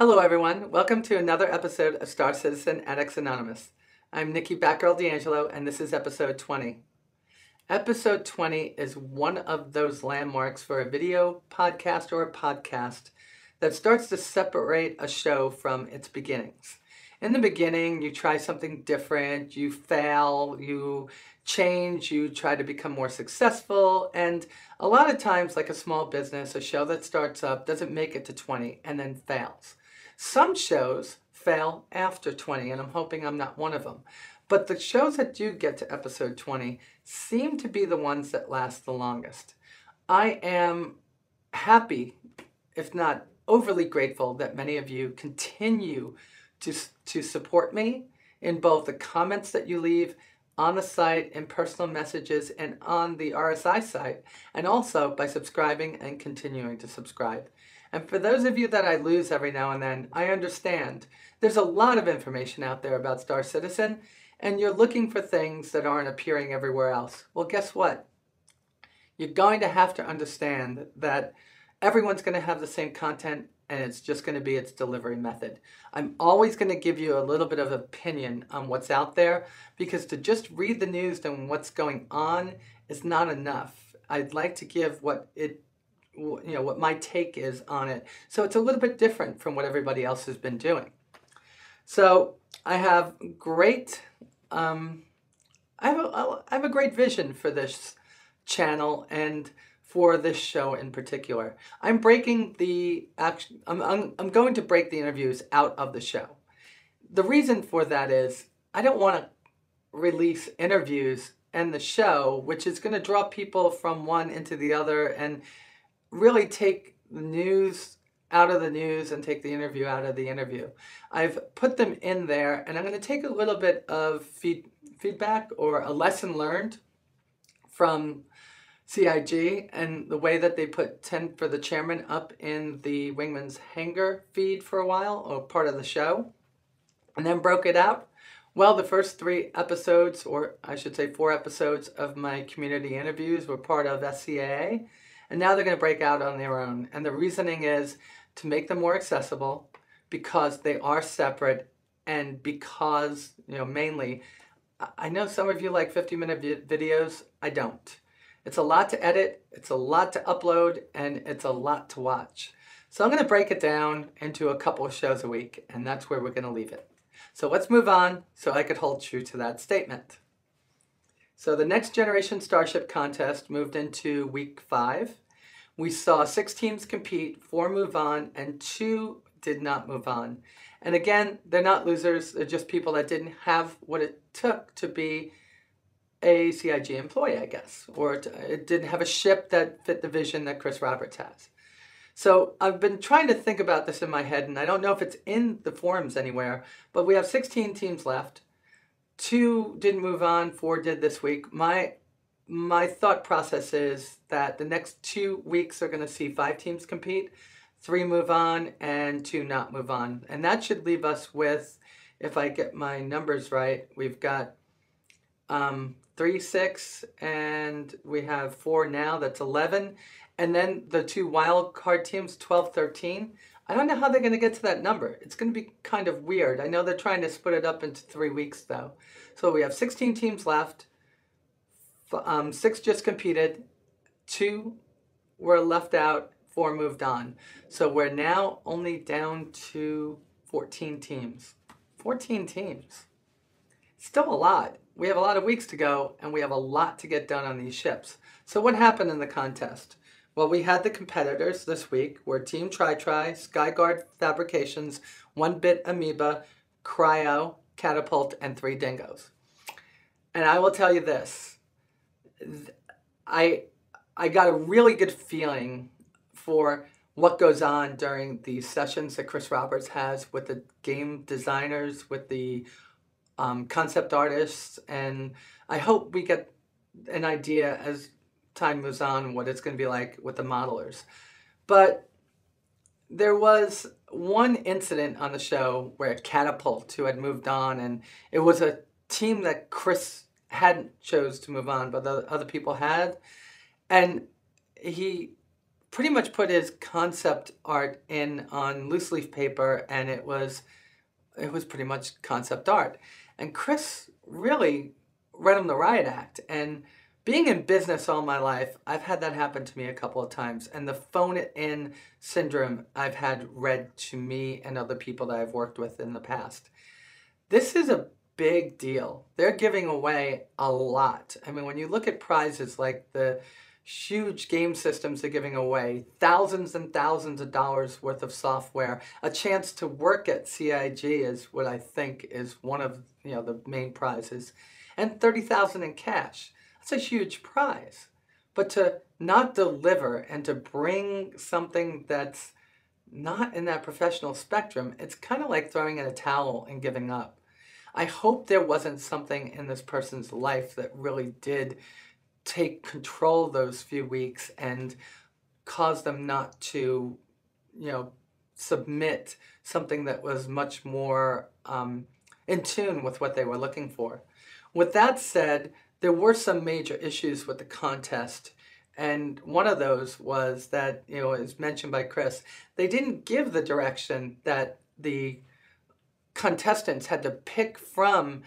Hello everyone, welcome to another episode of Star Citizen Addicts Anonymous. I'm Nikki Batgirl D'Angelo and this is episode 20. Episode 20 is one of those landmarks for a video podcast or a podcast that starts to separate a show from its beginnings. In the beginning, you try something different, you fail, you change, you try to become more successful, and a lot of times, like a small business, a show that starts up doesn't make it to 20 and then fails. Some shows fail after 20, and I'm hoping I'm not one of them. But the shows that do get to episode 20 seem to be the ones that last the longest. I am happy, if not overly grateful, that many of you continue to support me in both the comments that you leave on the site, in personal messages, and on the RSI site, and also by subscribing and continuing to subscribe. And for those of you that I lose every now and then, I understand. There's a lot of information out there about Star Citizen, and you're looking for things that aren't appearing everywhere else. Well, guess what? You're going to have to understand that everyone's going to have the same content, and it's just going to be its delivery method. I'm always going to give you a little bit of opinion on what's out there, because to just read the news and what's going on is not enough. I'd like to give what my take is on it. So it's a little bit different from what everybody else has been doing. So I have great, I have a great vision for this channel and for this show in particular. I'm going to break the interviews out of the show. The reason for that is I don't want to release interviews and the show, which is going to draw people from one into the other and really take the news out of the news and take the interview out of the interview. I've put them in there, and I'm going to take a little bit of feedback or a lesson learned from CIG and the way that they put 10 for the Chairman up in the Wingman's Hangar feed for a while, or part of the show, and then broke it out. Well, the first 3 episodes, or I should say 4 episodes of my community interviews were part of SCAA, and now they're going to break out on their own. And the reasoning is to make them more accessible, because they are separate, and because, mainly, I know some of you like 50-minute videos. I don't. It's a lot to edit, it's a lot to upload, and it's a lot to watch. So I'm going to break it down into a couple of shows a week, and that's where we're going to leave it. So let's move on so I could hold true to that statement. So the Next Generation Starship contest moved into week 5. We saw 6 teams compete, 4 move on, and 2 did not move on. And again, they're not losers, they're just people that didn't have what it took to be a CIG employee, I guess, or it didn't have a ship that fit the vision that Chris Roberts has. So I've been trying to think about this in my head, and I don't know if it's in the forums anywhere, but we have 16 teams left. 2 didn't move on, 4 did this week. My thought process is that the next 2 weeks are going to see 5 teams compete, 3 move on, and 2 not move on. And that should leave us with, if I get my numbers right, we've got 3, 6, and we have 4 now, that's 11. And then the 2 wild card teams, 12, 13. I don't know how they're going to get to that number. It's going to be kind of weird. I know they're trying to split it up into 3 weeks, though. So we have 16 teams left. 6 just competed. 2 were left out. 4 moved on. So we're now only down to 14 teams. 14 teams. Still a lot. We have a lot of weeks to go, and we have a lot to get done on these ships. So what happened in the contest? Well, we had the competitors this week were Team Tri-Tri, Skyguard Fabrications, 1-Bit Amoeba, Cryo, Catapult, and 3 Dingoes. And I will tell you this. I got a really good feeling for what goes on during the sessions that Chris Roberts has with the game designers, with the concept artists, and I hope we get an idea as time moves on what it's going to be like with the modelers. But there was one incident on the show where Catapult, who had moved on, and it was a team that Chris hadn't chose to move on, but the other people had, and he pretty much put his concept art in on loose leaf paper, and it was pretty much concept art. And Chris really read him the Riot Act. And being in business all my life, I've had that happen to me a couple of times. And the phone it in syndrome I've had read to me and other people that I've worked with in the past. This is a big deal. They're giving away a lot. I mean, when you look at prizes like the huge game systems they're giving away, thousands and thousands of dollars worth of software, a chance to work at CIG is what I think is one of the main prizes, and $30,000 in cash. That's a huge prize. But to not deliver and to bring something that's not in that professional spectrum, it's kind of like throwing in a towel and giving up. I hope there wasn't something in this person's life that really did take control those few weeks and cause them not to, submit something that was much more in tune with what they were looking for. With that said, there were some major issues with the contest. And one of those was that, as mentioned by Chris, they didn't give the direction that the contestants had to pick from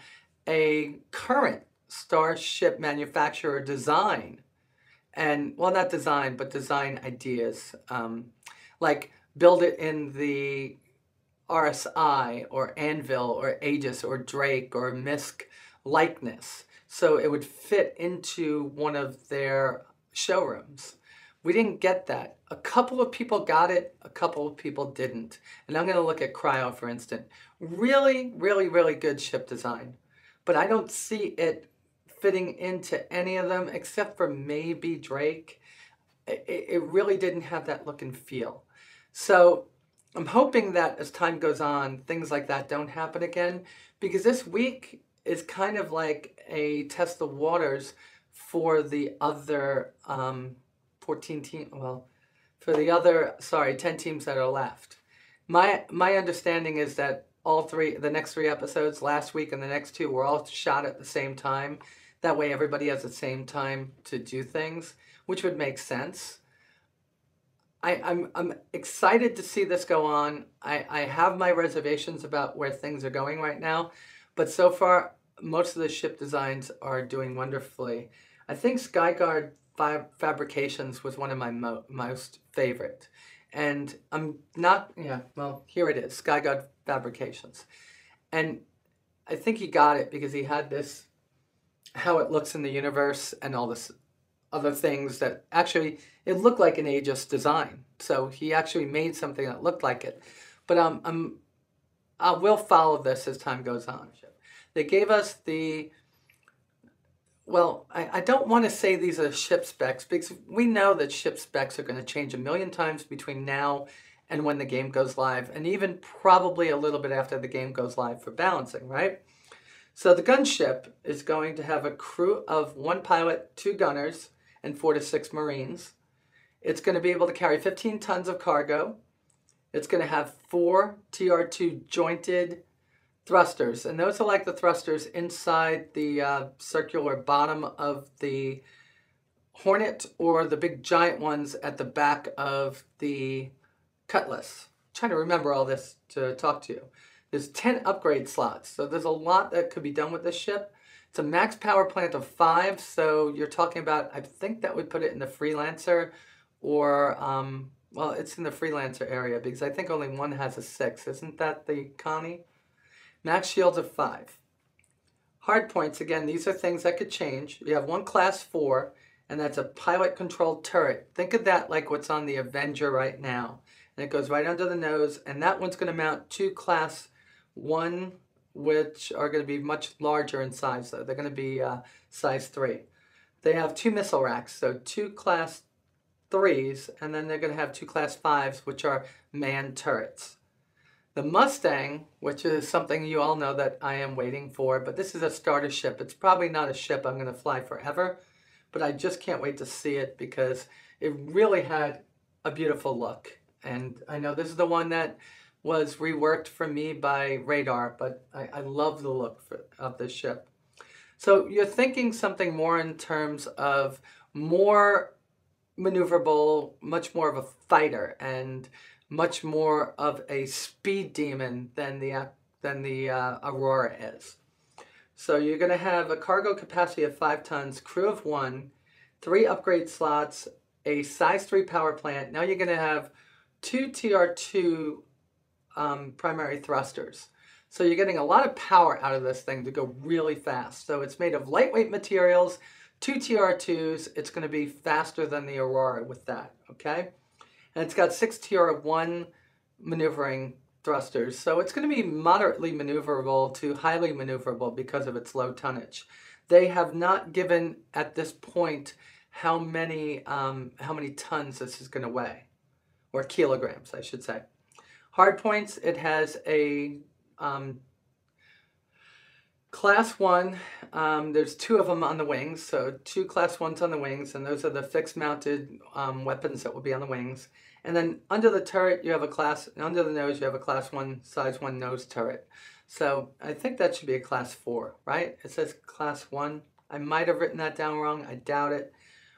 a current Starship manufacturer design. And, well, not design, but design ideas. Like build it in the RSI or Anvil or Aegis or Drake or Misk likeness, so it would fit into one of their showrooms. We didn't get that. A couple of people got it, a couple of people didn't. And I'm going to look at Cryo, for instance. Really, really, really good ship design. But I don't see it fitting into any of them except for maybe Drake. It really didn't have that look and feel. So I'm hoping that as time goes on, things like that don't happen again, because this week is kind of like a test of waters for the other 10 teams that are left. My understanding is that the next three episodes, last week and the next two, were all shot at the same time. That way everybody has the same time to do things, which would make sense. I'm excited to see this go on. I have my reservations about where things are going right now, but so far, most of the ship designs are doing wonderfully. I think Skyguard Fabrications was one of my most favorite. And I'm not, here it is, Skyguard Fabrications. And I think he got it because he had this, how it looks in the universe and all this other things that actually, it looked like an Aegis design. So he actually made something that looked like it. But I will follow this as time goes on. They gave us I don't want to say these are ship specs, because we know that ship specs are going to change a million times between now and when the game goes live, and even probably a little bit after the game goes live for balancing, right? So the gunship is going to have a crew of 1 pilot, 2 gunners, and 4 to 6 Marines. It's going to be able to carry 15 tons of cargo. It's going to have 4 TR2 jointed thrusters, and those are like the thrusters inside the circular bottom of the Hornet, or the big giant ones at the back of the Cutlass. I'm trying to remember all this to talk to you. There's 10 upgrade slots, so there's a lot that could be done with this ship. It's a max power plant of 5, so you're talking about, I think that would put it in the Freelancer, or, it's in the Freelancer area, because I think only one has a 6. Isn't that the Connie? Max shields of 5. Hard points, again, these are things that could change. You have 1 class 4, and that's a pilot-controlled turret. Think of that like what's on the Avenger right now. And it goes right under the nose, and that one's going to mount 2 class 1, which are going to be much larger in size, though. They're going to be size 3. They have 2 missile racks, so 2 class 3s, and then they're going to have 2 class 5s, which are manned turrets. The Mustang, which is something you all know that I am waiting for, but this is a starter ship. It's probably not a ship I'm going to fly forever, but I just can't wait to see it because it really had a beautiful look. And I know this is the one that was reworked for me by Radar, but I love the look of this ship. So you're thinking something more in terms of more maneuverable, much more of a fighter, and much more of a speed demon than the Aurora is. So you're going to have a cargo capacity of 5 tons, crew of 1, 3 upgrade slots, a size 3 power plant. Now you're going to have 2 TR2 primary thrusters. So you're getting a lot of power out of this thing to go really fast. So it's made of lightweight materials, 2 TR2s. It's going to be faster than the Aurora with that, okay? And it's got 6 TR1 maneuvering thrusters. So it's going to be moderately maneuverable to highly maneuverable because of its low tonnage. They have not given at this point how many tons this is going to weigh, or kilograms, I should say. Hard points, it has a Class 1, there's 2 of them on the wings, so 2 Class 1s on the wings, and those are the fixed mounted weapons that will be on the wings. And then under the turret, you have under the nose, you have a Class 1, size 1 nose turret. So I think that should be a Class 4, right? It says Class 1. I might have written that down wrong, I doubt it.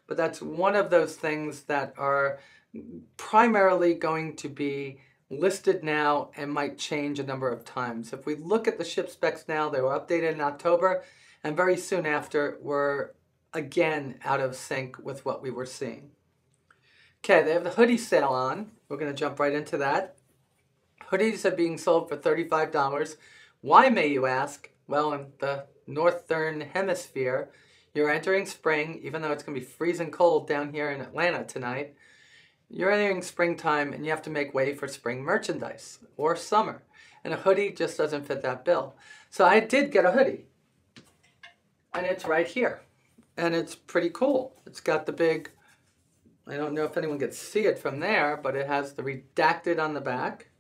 But that's one of those things that are primarily going to be listed now and might change a number of times. If we look at the ship specs now, they were updated in October, and very soon after were again out of sync with what we were seeing. Okay, they have the hoodie sale on. We're going to jump right into that. Hoodies are being sold for $35. Why, may you ask? Well, in the northern hemisphere, you're entering spring, even though it's going to be freezing cold down here in Atlanta tonight. You're entering springtime and you have to make way for spring merchandise or summer. And a hoodie just doesn't fit that bill. So I did get a hoodie. And it's right here. And it's pretty cool. It's got the big, I don't know if anyone can see it from there, but it has the redacted on the back.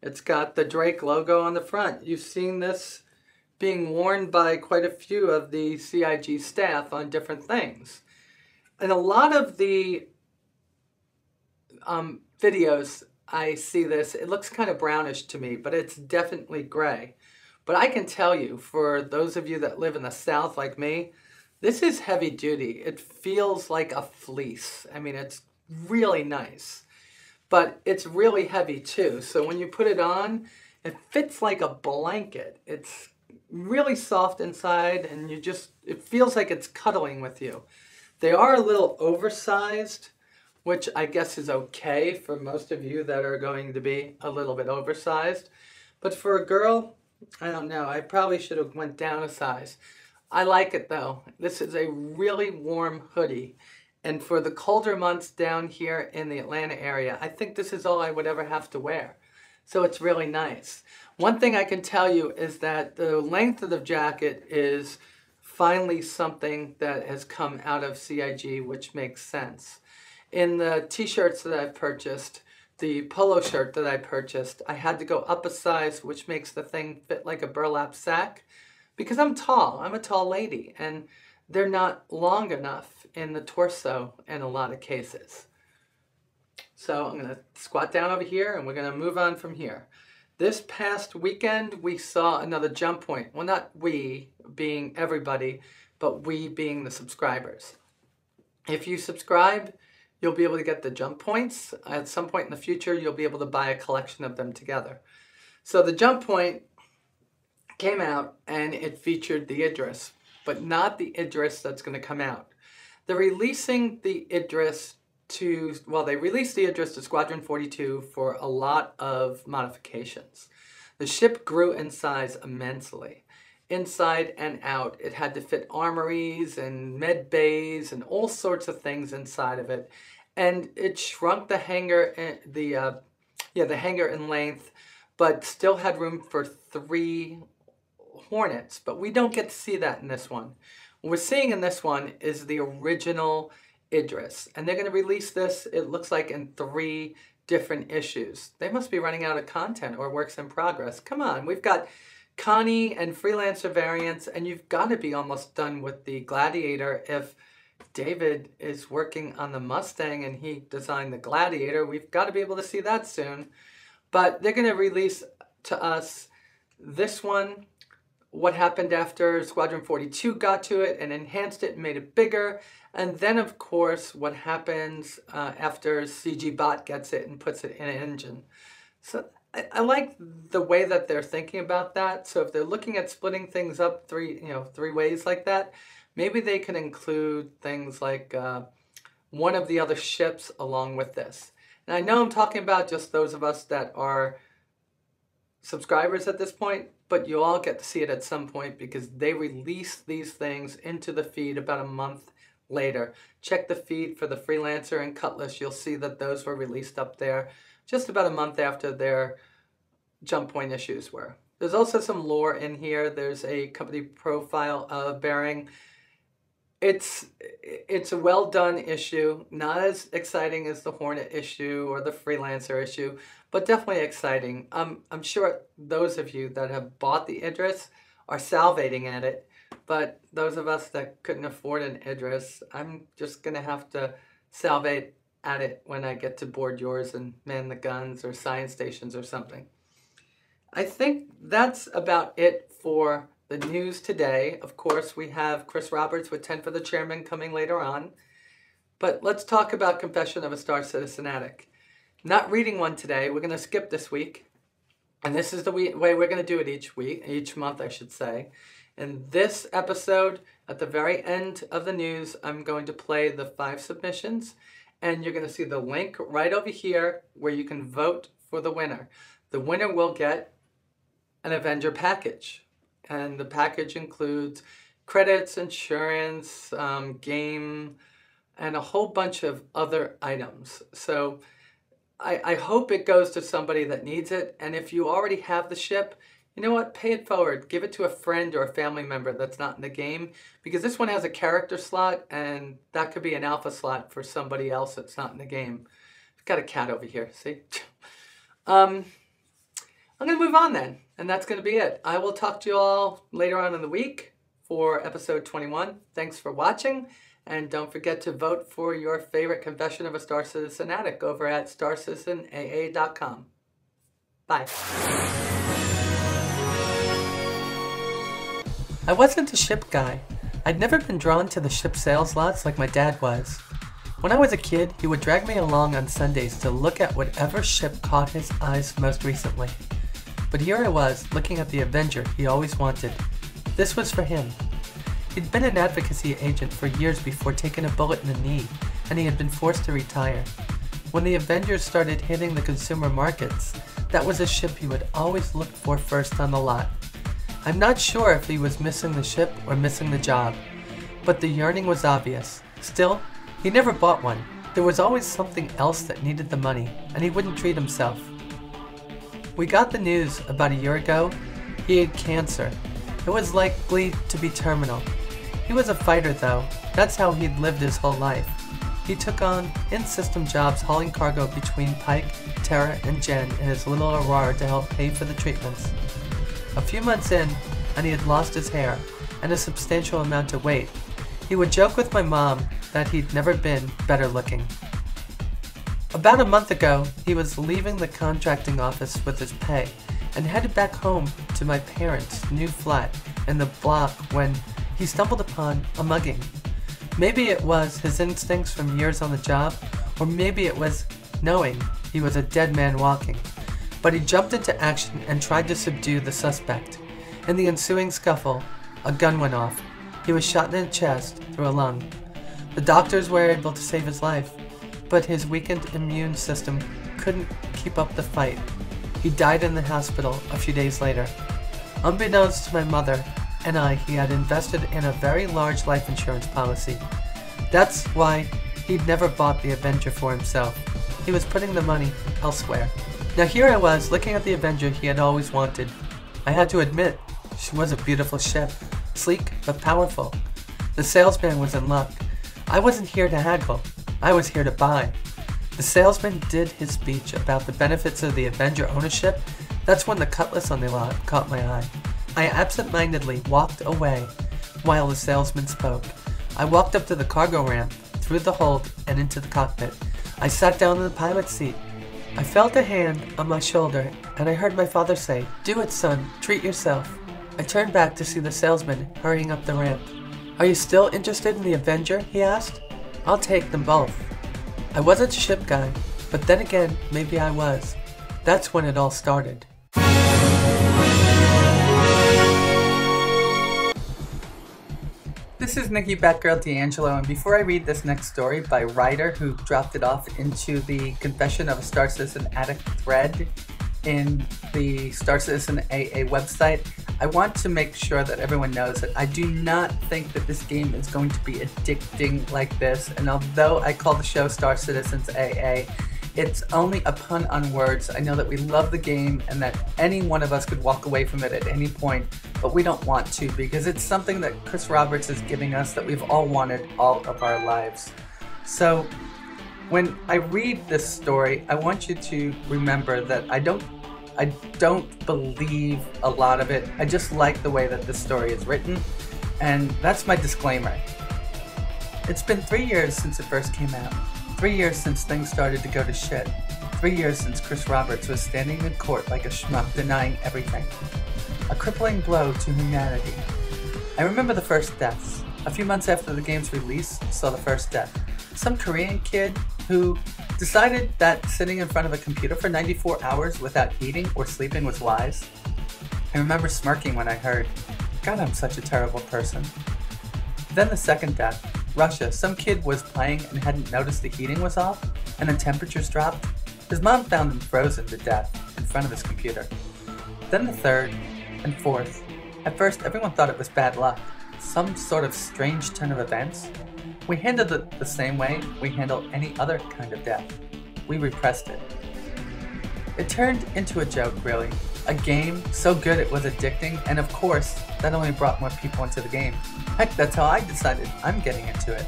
It's got the Drake logo on the front. You've seen this being worn by quite a few of the CIG staff on different things. And a lot of the videos, I see this, it looks kind of brownish to me, but it's definitely gray. But I can tell you, for those of you that live in the South like me, this is heavy duty. It feels like a fleece. I mean, it's really nice, but it's really heavy too. So when you put it on, it fits like a blanket. It's really soft inside, and it feels like it's cuddling with you. They are a little oversized, which I guess is okay for most of you that are going to be a little bit oversized. But for a girl, I don't know. I probably should have went down a size. I like it though. This is a really warm hoodie. And for the colder months down here in the Atlanta area, I think this is all I would ever have to wear. So it's really nice. One thing I can tell you is that the length of the jacket is finally something that has come out of CIG, which makes sense. In the t-shirts that I've purchased, the polo shirt that I purchased, I had to go up a size, which makes the thing fit like a burlap sack, because I'm tall. I'm a tall lady, and they're not long enough in the torso in a lot of cases. So I'm going to squat down over here, and we're going to move on from here. This past weekend, we saw another jump point. Well, not we being everybody, but we being the subscribers. If you subscribe, you'll be able to get the jump points. At some point in the future, you'll be able to buy a collection of them together. So the jump point came out and it featured the Idris, but not the Idris that's going to come out. They're releasing the Idris to, well, they released the Idris to Squadron 42 for a lot of modifications. The ship grew in size immensely. Inside and out, it had to fit armories and med bays and all sorts of things inside of it. And it shrunk the hangar, the hangar in length, but still had room for 3 Hornets. But we don't get to see that in this one. What we're seeing in this one is the original Idris. And they're going to release this, it looks like, in 3 different issues. They must be running out of content or works in progress. Come on, we've got Connie and Freelancer variants, and you've got to be almost done with the Gladiator. If David is working on the Mustang and he designed the Gladiator, we've got to be able to see that soon. But they're going to release to us this one, what happened after Squadron 42 got to it and enhanced it and made it bigger. And then, of course, what happens after CG Bot gets it and puts it in an engine. So I like the way that they're thinking about that. So if they're looking at splitting things up three ways like that, maybe they can include things like one of the other ships along with this. And I know I'm talking about just those of us that are subscribers at this point, but you all get to see it at some point because they release these things into the feed about a month later. Check the feed for the Freelancer and Cutlass. You'll see that those were released up there just about a month after their jump point issues were. There's also some lore in here. There's a company profile of Bearing. It's a well done issue, not as exciting as the Hornet issue or the Freelancer issue, but definitely exciting. I'm sure those of you that have bought the Idris are salivating at it, but those of us that couldn't afford an Idris, I'm just gonna have to salivate at it when I get to board yours and man the guns or science stations or something. I think that's about it for the news today. Of course, we have Chris Roberts with 10 for the Chairman coming later on. But let's talk about Confession of a Star Citizen Addict. Not reading one today. We're going to skip this week. And this is the way we're going to do it each month, I should say. In this episode, at the very end of the news, I'm going to play the 5 submissions. And you're going to see the link right over here where you can vote for the winner. The winner will get an Avenger package. And the package includes credits, insurance, game, and a whole bunch of other items. So I hope it goes to somebody that needs it. And if you already have the ship, you know what? Pay it forward. Give it to a friend or a family member that's not in the game. Because this one has a character slot, and that could be an alpha slot for somebody else that's not in the game. I've got a cat over here, see? I'm going to move on then. And that's going to be it. I will talk to you all later on in the week for episode 21. Thanks for watching. And don't forget to vote for your favorite Confession of a Star Citizen Addict over at starcitizenaa.com. Bye. I wasn't a ship guy. I'd never been drawn to the ship sales lots like my dad was. When I was a kid, he would drag me along on Sundays to look at whatever ship caught his eyes most recently. But here I was, looking at the Avenger he always wanted. This was for him. He'd been an advocacy agent for years before taking a bullet in the knee, and he had been forced to retire. When the Avengers started hitting the consumer markets, that was a ship he would always look for first on the lot. I'm not sure if he was missing the ship or missing the job, but the yearning was obvious. Still, he never bought one. There was always something else that needed the money, and he wouldn't treat himself. We got the news about a year ago. He had cancer. It was likely to be terminal. He was a fighter though. That's how he'd lived his whole life. He took on in-system jobs hauling cargo between Pike, Terra, and Jen in his little Aurora to help pay for the treatments. A few months in, and he had lost his hair and a substantial amount of weight. He would joke with my mom that he'd never been better looking. About a month ago, he was leaving the contracting office with his pay and headed back home to my parents' new flat in the block when he stumbled upon a mugging. Maybe it was his instincts from years on the job, or maybe it was knowing he was a dead man walking. But he jumped into action and tried to subdue the suspect. In the ensuing scuffle, a gun went off. He was shot in the chest through a lung. The doctors were able to save his life, but his weakened immune system couldn't keep up the fight. He died in the hospital a few days later. Unbeknownst to my mother and I, he had invested in a very large life insurance policy. That's why he'd never bought the Avenger for himself. He was putting the money elsewhere. Now here I was, looking at the Avenger he had always wanted. I had to admit, she was a beautiful ship, sleek but powerful. The salesman was in luck. I wasn't here to haggle. I was here to buy. The salesman did his speech about the benefits of the Avenger ownership. That's when the Cutlass on the lot caught my eye. I absent-mindedly walked away while the salesman spoke. I walked up to the cargo ramp, through the hold, and into the cockpit. I sat down in the pilot's seat. I felt a hand on my shoulder, and I heard my father say, "Do it, son. Treat yourself." I turned back to see the salesman hurrying up the ramp. "Are you still interested in the Avenger?" he asked. "I'll take them both." I wasn't a ship guy, but then again, maybe I was. That's when it all started. This is Nikki Batgirl D'Angelo, and before I read this next story by Ryder, who dropped it off into the Confession of a Star Citizen Addict thread in the Star Citizen AA website, I want to make sure that everyone knows that I do not think that this game is going to be addicting like this, and although I call the show Star Citizens AA, it's only a pun on words. I know that we love the game and that any one of us could walk away from it at any point, but we don't want to because it's something that Chris Roberts is giving us that we've all wanted all of our lives. So when I read this story, I want you to remember that I don't believe a lot of it. I just like the way that this story is written, and that's my disclaimer. It's been 3 years since it first came out. 3 years since things started to go to shit. 3 years since Chris Roberts was standing in court like a schmuck denying everything. A crippling blow to humanity. I remember the first deaths. A few months after the game's release, saw the first death. Some Korean kid who decided that sitting in front of a computer for 94 hours without eating or sleeping was wise. I remember smirking when I heard, "God, I'm such a terrible person." Then the second death. Russia. Some kid was playing and hadn't noticed the heating was off and the temperatures dropped. His mom found him frozen to death in front of his computer. Then the third and fourth. At first, everyone thought it was bad luck, some sort of strange turn of events. We handled it the same way we handle any other kind of death. We repressed it. It turned into a joke, really. A game so good it was addicting, and of course, that only brought more people into the game. Heck, that's how I decided I'm getting into it.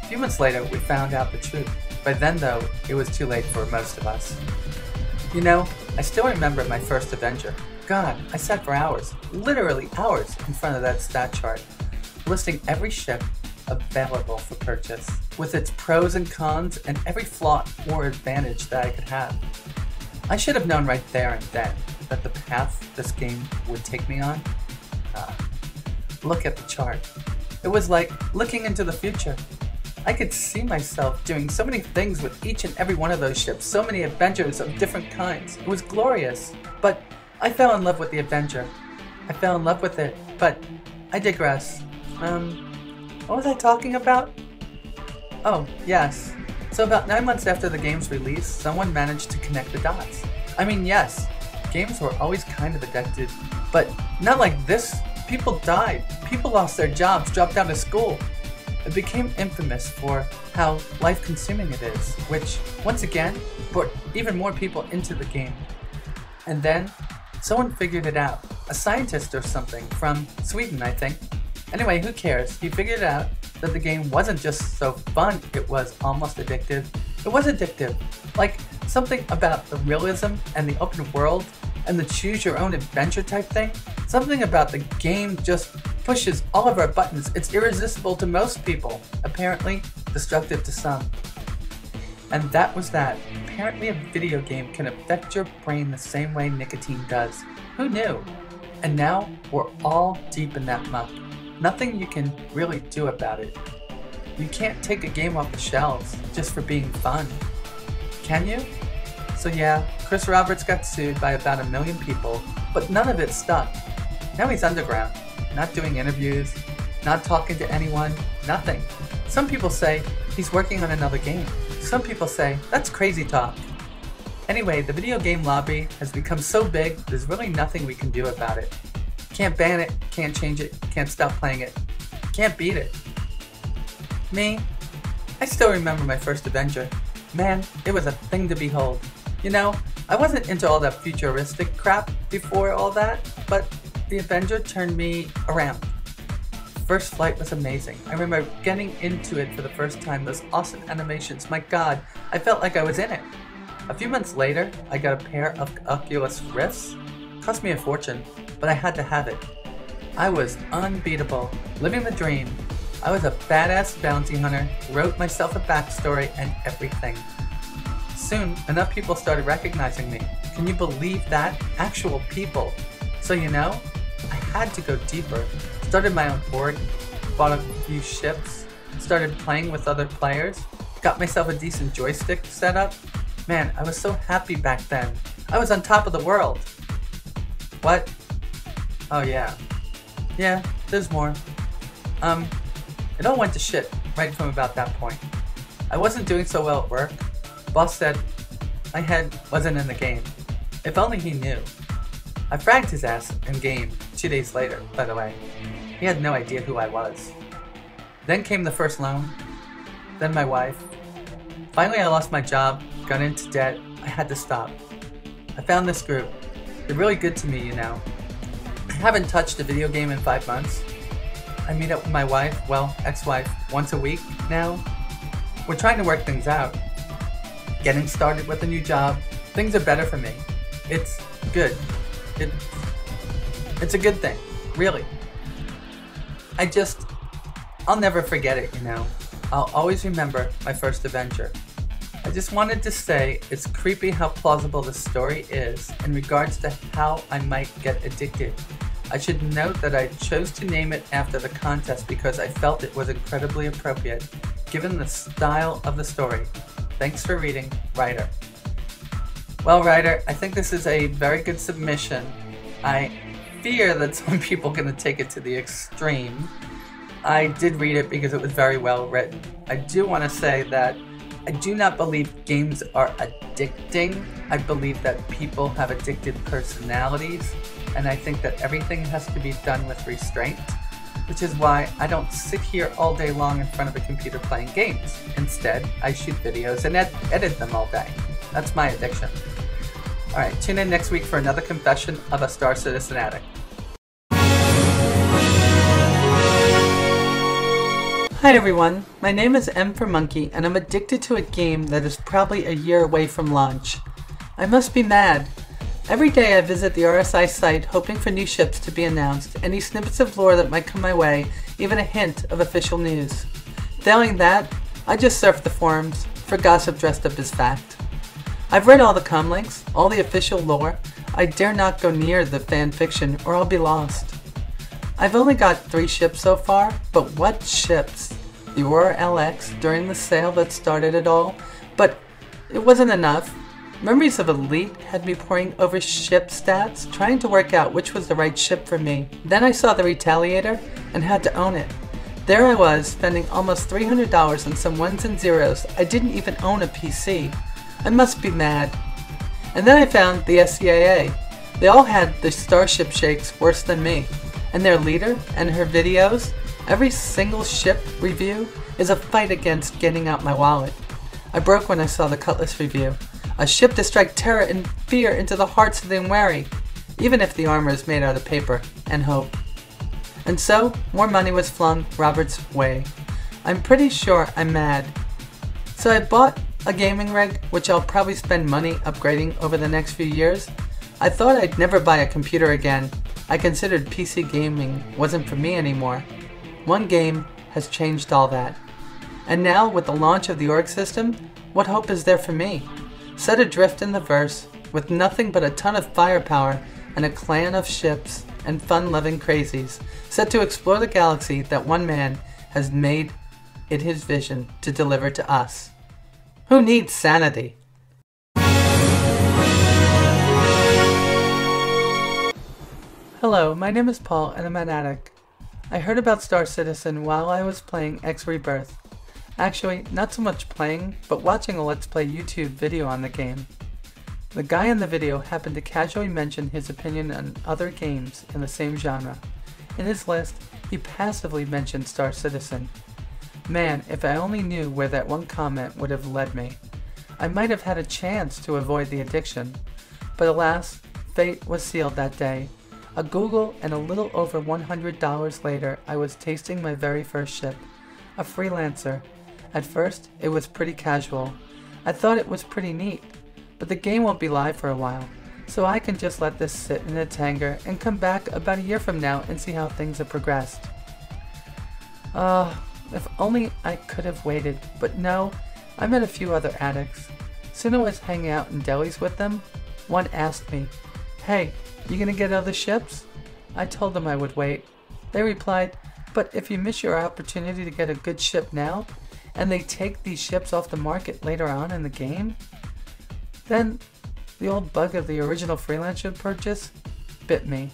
A few months later, we found out the truth. By then, though, it was too late for most of us. You know, I still remember my first Avenger. God, I sat for hours, literally hours, in front of that stat chart, listing every ship available for purchase, with its pros and cons and every flaw or advantage that I could have. I should have known right there and then that the path this game would take me on. Look at the chart. It was like looking into the future. I could see myself doing so many things with each and every one of those ships, so many adventures of different kinds. It was glorious, but I fell in love with the Avenger. I fell in love with it, but I digress. What was I talking about? Oh, yes. So about 9 months after the game's release, someone managed to connect the dots. I mean, yes, games were always kind of addictive, but not like this. People died. People lost their jobs, dropped out of school. It became infamous for how life-consuming it is, which, once again, brought even more people into the game. And then, someone figured it out. A scientist or something from Sweden, I think. Anyway, who cares? He figured out that the game wasn't just so fun, it was almost addictive. It was addictive. Like, something about the realism and the open world and the choose-your-own-adventure type thing. Something about the game just pushes all of our buttons. It's irresistible to most people. Apparently, destructive to some. And that was that. Apparently a video game can affect your brain the same way nicotine does. Who knew? And now, we're all deep in that muck. Nothing you can really do about it. You can't take a game off the shelves just for being fun. Can you? So yeah, Chris Roberts got sued by about 1 million people, but none of it stuck. Now he's underground, not doing interviews, not talking to anyone, nothing. Some people say he's working on another game. Some people say that's crazy talk. Anyway, the video game lobby has become so big, there's really nothing we can do about it. Can't ban it, can't change it, can't stop playing it, can't beat it. Me? I still remember my first Avenger. Man, it was a thing to behold. You know, I wasn't into all that futuristic crap before all that, but the Avenger turned me around. First flight was amazing. I remember getting into it for the first time, those awesome animations. My God, I felt like I was in it. A few months later, I got a pair of Oculus Rifts. Cost me a fortune, but I had to have it. I was unbeatable, living the dream. I was a badass bounty hunter, wrote myself a backstory and everything. Soon, enough people started recognizing me. Can you believe that? Actual people. So you know, I had to go deeper. Started my own board, bought a few ships, started playing with other players, got myself a decent joystick set up. Man, I was so happy back then. I was on top of the world. What? Oh yeah. Yeah, there's more. It all went to shit right from about that point. I wasn't doing so well at work. Boss said my head wasn't in the game. If only he knew. I fragged his ass in game 2 days later, by the way. He had no idea who I was. Then came the first loan, then my wife. Finally I lost my job, got into debt, I had to stop. I found this group. They're really good to me, you know. I haven't touched a video game in 5 months. I meet up with my wife, well, ex-wife, once a week now. We're trying to work things out. Getting started with a new job. Things are better for me. It's good. It's a good thing, really. I'll never forget it, you know. I'll always remember my first adventure. I just wanted to say it's creepy how plausible the story is in regards to how I might get addicted. I should note that I chose to name it after the contest because I felt it was incredibly appropriate, given the style of the story. Thanks for reading, Writer. Well, Writer, I think this is a very good submission. I fear that some people are going to take it to the extreme. I did read it because it was very well written. I do want to say that I do not believe games are addicting. I believe that people have addicted personalities, and I think that everything has to be done with restraint, which is why I don't sit here all day long in front of a computer playing games. Instead, I shoot videos and edit them all day. That's my addiction. Alright, tune in next week for another confession of a Star Citizen addict. Hi everyone, my name is M for Monkey and I'm addicted to a game that is probably a year away from launch. I must be mad. Every day I visit the RSI site hoping for new ships to be announced, any snippets of lore that might come my way, even a hint of official news. Failing that, I just surf the forums for gossip dressed up as fact. I've read all the comlinks, all the official lore. I dare not go near the fan fiction or I'll be lost. I've only got 3 ships so far, but what ships? The Aurora LX during the sale that started it all, but it wasn't enough. Memories of Elite had me poring over ship stats, trying to work out which was the right ship for me. Then I saw the Retaliator and had to own it. There I was, spending almost $300 on some ones and zeros. I didn't even own a PC. I must be mad. And then I found the SCAA. They all had the Starship shakes worse than me. And their leader and her videos, every single ship review is a fight against getting out my wallet. I broke when I saw the Cutlass review. A ship to strike terror and fear into the hearts of the unwary, even if the armor is made out of paper and hope. And so, more money was flung Robert's way. I'm pretty sure I'm mad. So I bought a gaming rig, which I'll probably spend money upgrading over the next few years. I thought I'd never buy a computer again. I considered PC gaming wasn't for me anymore. One game has changed all that. And now, with the launch of the org system, what hope is there for me? Set adrift in the verse, with nothing but a ton of firepower and a clan of ships and fun-loving crazies, set to explore the galaxy that one man has made it his vision to deliver to us. Who needs sanity? Hello, my name is Paul and I'm an addict. I heard about Star Citizen while I was playing X Rebirth. Actually, not so much playing, but watching a Let's Play YouTube video on the game. The guy in the video happened to casually mention his opinion on other games in the same genre. In his list, he passively mentioned Star Citizen. Man, if I only knew where that one comment would have led me. I might have had a chance to avoid the addiction. But alas, fate was sealed that day. A Google and a little over $100 later, I was tasting my very first ship. A freelancer. At first, it was pretty casual. I thought it was pretty neat, but the game won't be live for a while, so I can just let this sit in its hangar and come back about a year from now and see how things have progressed. If only I could have waited, but no, I met a few other addicts. Soon I was hanging out in delis with them. One asked me, "Hey, you gonna get other ships?" I told them I would wait. They replied, "But if you miss your opportunity to get a good ship now, and they take these ships off the market later on in the game, then the old bug of the original freelance ship purchase bit me.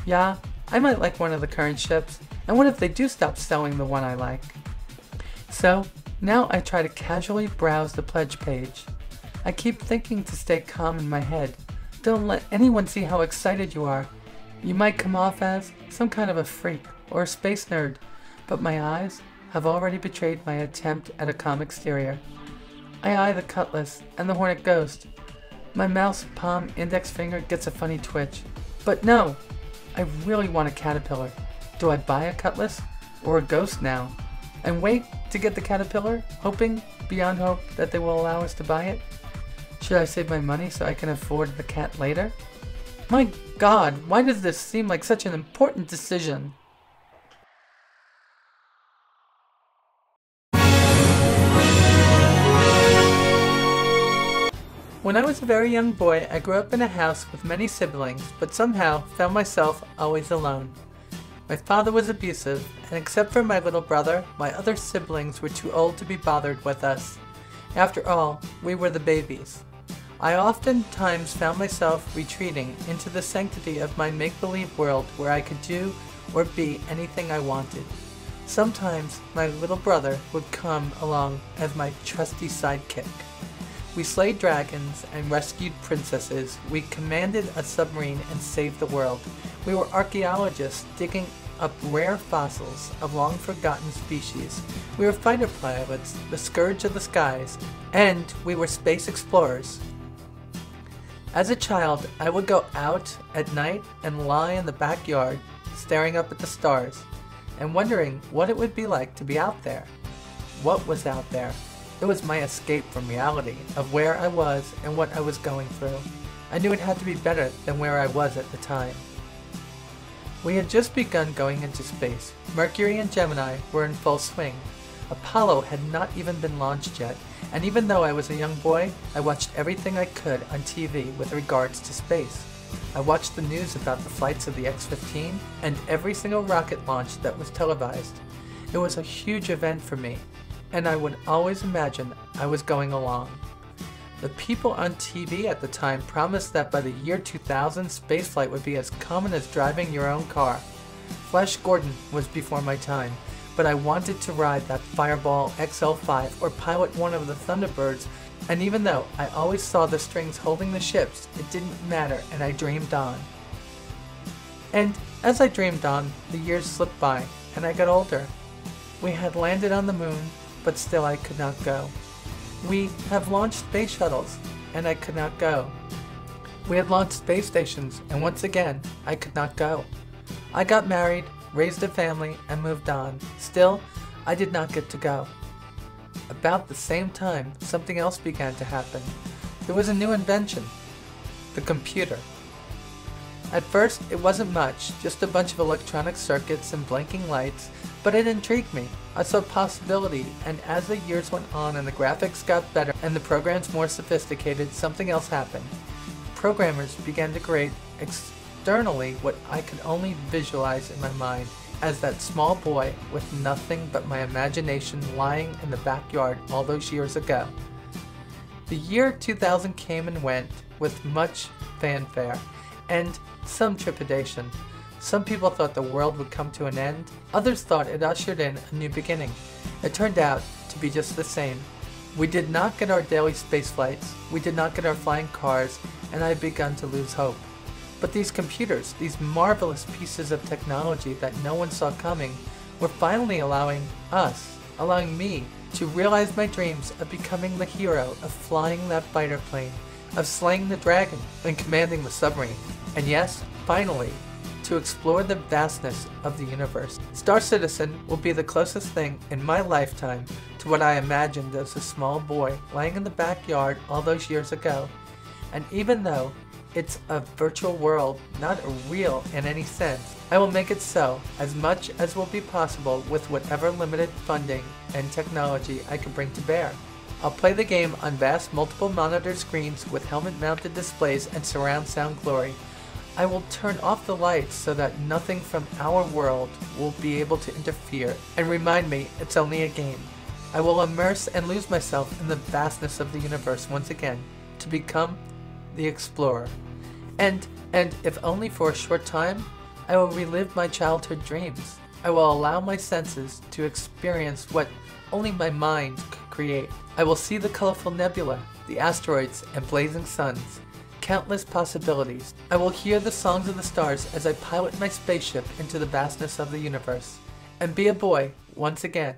Yeah, I might like one of the current ships, and what if they do stop selling the one I like?" So, now I try to casually browse the pledge page. I keep thinking to stay calm in my head. Don't let anyone see how excited you are. You might come off as some kind of a freak or a space nerd, but my eyes have already betrayed my attempt at a calm exterior. I eye the cutlass and the Hornet Ghost. My mouse palm index finger gets a funny twitch. But no, I really want a Caterpillar. Do I buy a cutlass or a Ghost now? And wait to get the Caterpillar, hoping beyond hope that they will allow us to buy it? Should I save my money so I can afford the cat later? My God, why does this seem like such an important decision? When I was a very young boy, I grew up in a house with many siblings, but somehow found myself always alone. My father was abusive, and except for my little brother, my other siblings were too old to be bothered with us. After all, we were the babies. I oftentimes found myself retreating into the sanctity of my make-believe world where I could do or be anything I wanted. Sometimes my little brother would come along as my trusty sidekick. We slayed dragons and rescued princesses. We commanded a submarine and saved the world. We were archaeologists digging up rare fossils of long-forgotten species. We were fighter pilots, the scourge of the skies, and we were space explorers. As a child, I would go out at night and lie in the backyard, staring up at the stars, and wondering what it would be like to be out there. What was out there? It was my escape from reality, of where I was and what I was going through. I knew it had to be better than where I was at the time. We had just begun going into space. Mercury and Gemini were in full swing. Apollo had not even been launched yet, and even though I was a young boy, I watched everything I could on TV with regards to space. I watched the news about the flights of the X-15 and every single rocket launch that was televised. It was a huge event for me, and I would always imagine I was going along. The people on TV at the time promised that by the year 2000, spaceflight would be as common as driving your own car. Flash Gordon was before my time, but I wanted to ride that Fireball XL5 or pilot one of the Thunderbirds, and even though I always saw the strings holding the ships, it didn't matter, and I dreamed on. And as I dreamed on, the years slipped by, and I got older. We had landed on the moon, but still I could not go. We have launched space shuttles, and I could not go. We had launched space stations, and once again, I could not go. I got married, raised a family, and moved on. Still, I did not get to go. About the same time, something else began to happen. There was a new invention, the computer. At first, it wasn't much, just a bunch of electronic circuits and blinking lights, but it intrigued me. I saw possibility, and as the years went on and the graphics got better and the programs more sophisticated, something else happened. Programmers began to create externally what I could only visualize in my mind as that small boy with nothing but my imagination lying in the backyard all those years ago. The year 2000 came and went with much fanfare and some trepidation. Some people thought the world would come to an end, others thought it ushered in a new beginning. It turned out to be just the same. We did not get our daily space flights, we did not get our flying cars, and I had begun to lose hope. But these computers, these marvelous pieces of technology that no one saw coming, were finally allowing me to realize my dreams of becoming the hero, of flying that fighter plane, of slaying the dragon and commanding the submarine, and yes, finally, to explore the vastness of the universe. Star Citizen will be the closest thing in my lifetime to what I imagined as a small boy lying in the backyard all those years ago. And even though it's a virtual world, not real in any sense, I will make it so as much as will be possible with whatever limited funding and technology I can bring to bear. I'll play the game on vast multiple monitor screens with helmet-mounted displays and surround sound glory. I will turn off the lights so that nothing from our world will be able to interfere and remind me it's only a game. I will immerse and lose myself in the vastness of the universe once again to become the explorer. And if only for a short time, I will relive my childhood dreams. I will allow my senses to experience what only my mind could create. I will see the colorful nebula, the asteroids and blazing suns. Countless possibilities. I will hear the songs of the stars as I pilot my spaceship into the vastness of the universe. And be a boy once again.